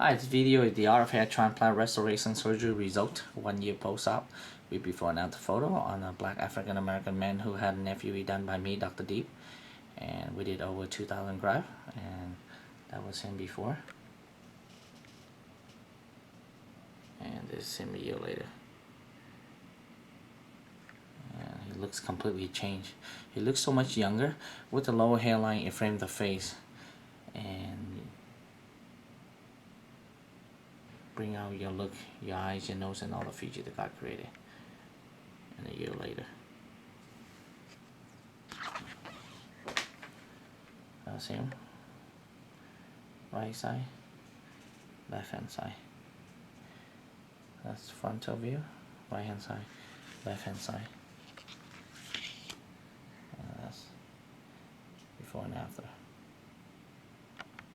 Hi, this video is the art of hair transplant restoration surgery result 1 year post-op with before and after photo on a black African American man who had an FUE done by me, Dr. Diep, and we did over 2,000 grafts, and that was him before, and this is him a year later. And he looks completely changed. He looks so much younger. With the lower hairline, it framed the face and bring out your look, your eyes, your nose, and all the features that God created. And a year later, that's him. Right side, left hand side. That's frontal view. Right hand side, left hand side. And that's before and after.